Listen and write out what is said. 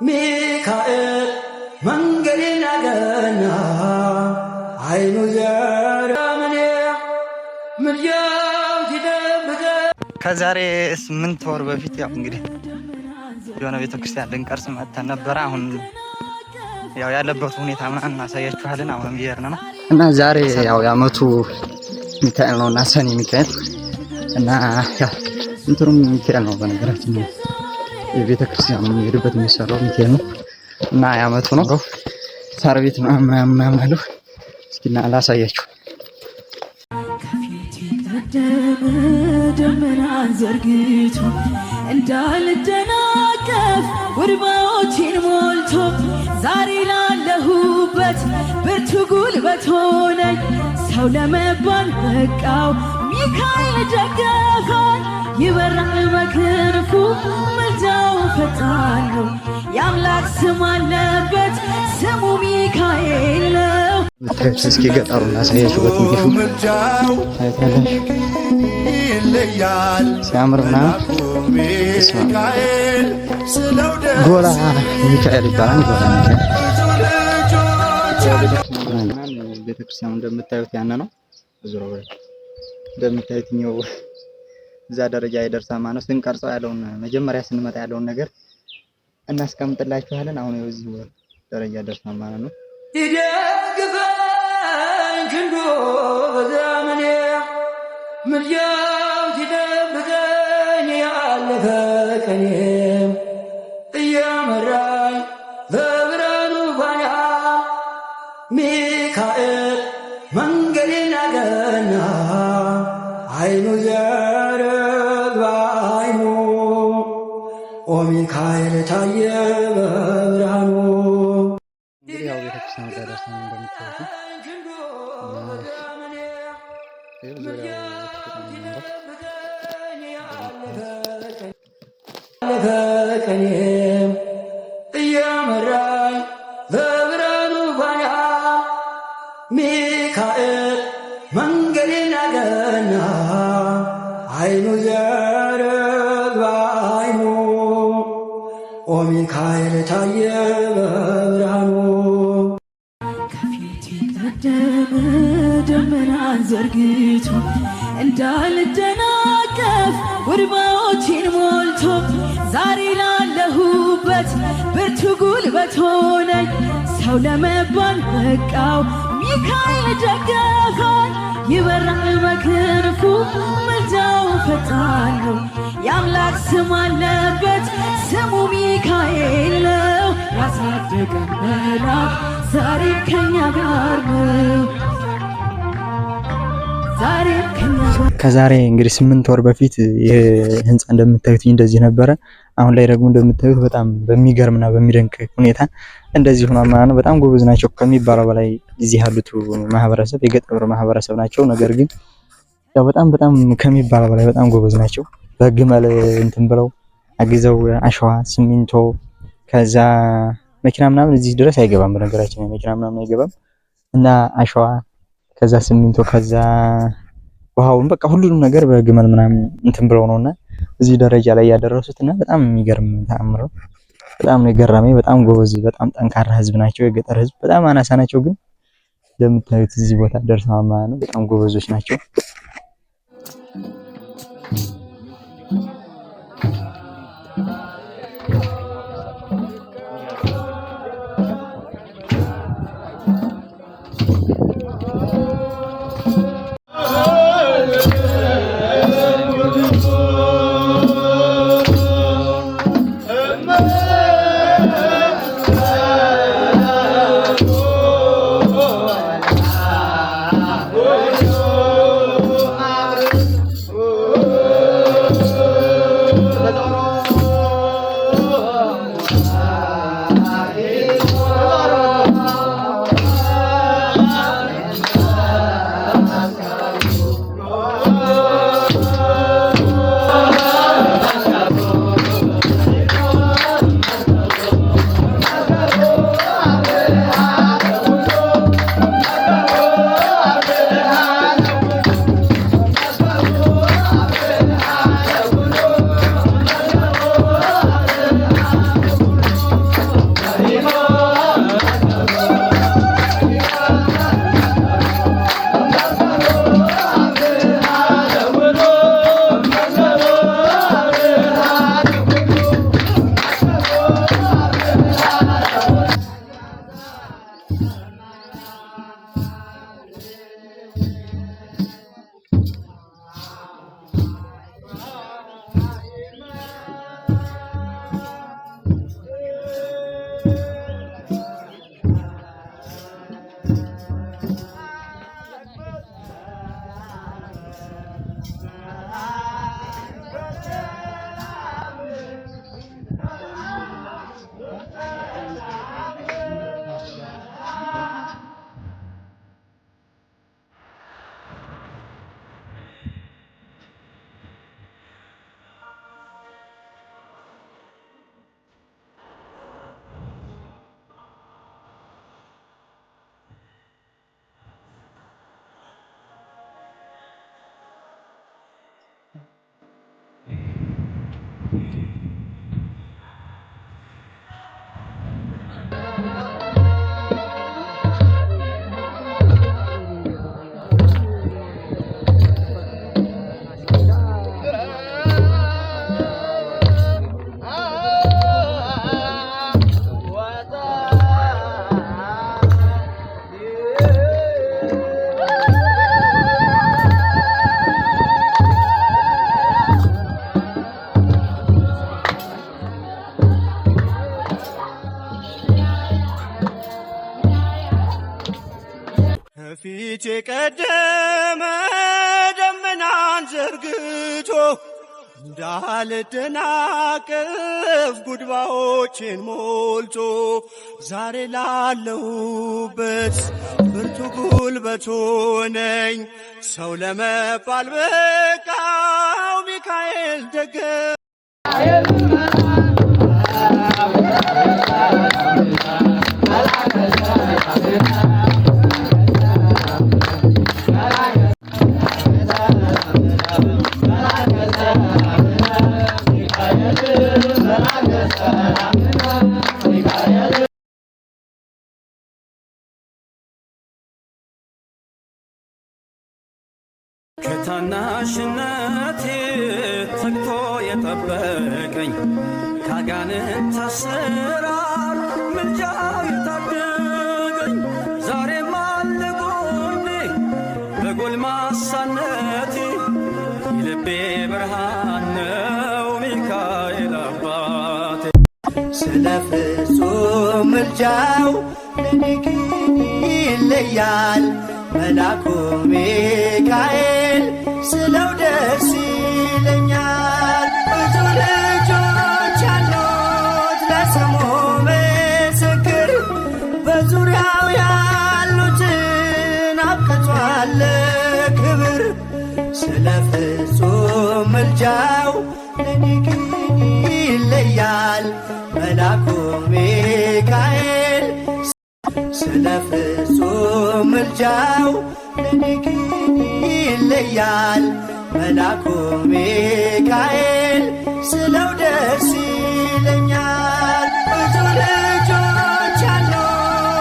ሚካኤል መንገዴን አቀና አይኑ ዘረመኔ ምልጃው ሲጠብቀ ከዛሬ 8 ወር በፊት ያው እንግዲህ የሆነ ቤተክርስቲያን ልንቀርጽ መጥተን ነበረ። አሁን ያው ያለበት ሁኔታ ምናምን እናሳያችኋለን። አሁንም እየሄድን ነው እና ዛሬ ያው የዓመቱ ሚካኤል ነውና ሰኔ ሚካኤል እና ያው እንትሩም ሚካኤል ነው። በነገራችን የቤተክርስቲያኑ የሚሄድበት የሚሰራው ሚካኤል ነው እና የዓመቱ ነው። ሳር ቤት ምናምን አለው። እስኪ እና ላሳያችሁ። ደመናን ዘርግቶ እንዳልደናቀፍ ጉድባዎችን ሞልቶ ዛሬ ላለሁበት ብርቱ ጉልበት ሆነኝ። ሰው ለመባል በቃው ሚካኤል ደገፈኝ። ይበራል በክንፉ ምልጃው ፈጣን ነው። የአምላክ ስም አለበት ስሙ ሚካኤል ነው። እስኪ ገጠሩን ላሳያችሁ በትንሹ ሲያምር ምናምን ጎላ ሚካኤል ይባላል። ጎላ ሚካኤል ቤተክርስቲያኑ እንደምታዩት ያነ ነው። ዙሮ እንደምታዩት ነው። እዛ ደረጃ ይደርሳል ማለት ስንቀርጸው ያለውን መጀመሪያ ስንመጣ ያለውን ነገር እናስቀምጥላችኋለን። አሁን እዚህ ደረጃ ደርሷል ማለት ነው። ይደግፈኝ ክንዱ በዘመኔ ምልጃው ሲጠብቀኝ ያለፈ ቀኔም እየመራኝ በብርሃኑ ፋና ሚካኤል መንገዴን አቀና አይኑ ዘረግ በዓይኑ ኦ ሚካኤል ታየ በብርሃኑ። ያው ቤተክርስቲያኑ ደረሰን እንደምታዩት ቀኔም እየመራኝ በብርሃኑ ፋና ሚካኤል መንገዴን አቀና አይኑ ዘረግ በዓይኑ ኦ ሚካኤል ታየ በብርሃኑ። ከፊት ቀደመ ደመናን ዘርግቶ እንዳልደናቀፍ ጉድባዎችን ሞልቶ ዛሬ ላለሁበት ብርቱ ጉልበት ሆነኝ። ሰው ለመባል በቃው ሚካኤል ደገፈኝ። ይበራል በክንፉ ምልጃው ፈጣን ነው። የአምላክ ስም አለበት ስሙ ሚካኤል ነው። ያሳደገን መልአክ ዛሬ ከኛ ጋር ነው። ከዛሬ እንግዲህ 8 ወር በፊት ይሄ ህንጻ እንደምታዩት እንደዚህ ነበረ። አሁን ላይ ደግሞ እንደምታዩት በጣም በሚገርምና በሚደንቅ ሁኔታ እንደዚህ ሆኗል ማለት ነው። በጣም ጎበዝ ናቸው ከሚባለው በላይ እዚህ ያሉት ማህበረሰብ የገጠር ማህበረሰብ ናቸው። ነገር ግን ያው በጣም ከሚባለው በላይ በጣም ጎበዝ ናቸው። በግመል እንትን ብለው አግዘው አሸዋ፣ ሲሚንቶ ከዛ መኪና ምናምን እዚህ ድረስ አይገባም። በነገራችን መኪና ምናምን አይገባም እና አሸዋ ከዛ ሲሚንቶ ከዛ ውሃውን በቃ ሁሉንም ነገር በግመል ምናምን እንትን ብለው ነውና እዚህ ደረጃ ላይ ያደረሱትና በጣም የሚገርም ተአምር ነው። በጣም ነው የገረመኝ። በጣም ጎበዝ፣ በጣም ጠንካራ ህዝብ ናቸው። የገጠር ህዝብ በጣም አናሳ ናቸው፣ ግን እንደምታዩት እዚህ ቦታ ደርሰዋል ማለት ነው። በጣም ጎበዞች ናቸው። ፊት የቀደመ ደመናን ዘርግቶ እንዳልደናቀፍ ጉድባዎችን ሞልቶ ዛሬ ላለሁበት ብርቱ ጉልበት ሆነኝ። ሰው ለመባል በቃው ሚካኤል ደገ ከታናሽነቴ ተግቶ የጠበቀኝ ካጋንንት አሰራር ምልጃው የታደገኝ ዛሬም አለ ጎኔ በጎልማሳነቴ የልቤ ብርሃን ነው ሚካኤል አባቴ። ስለ ፍጹም ምልጃው ለኔ ግን ይለያል መላኩ ሚካኤል ስለው ደስ ይለኛል። ብዙ ልጆች ያሉት ለስሙ ምስክር በዙሪያው ያሉትን አብቅቷል ክብር። ስለ ፍጹም ምልጃው ለኔ ግን ይለያል መላኩ ሚካኤል ስለ ፍጹም ምልጃው ለኔ ግን ይለያል መላኩ ሚካኤል ስለው ደስ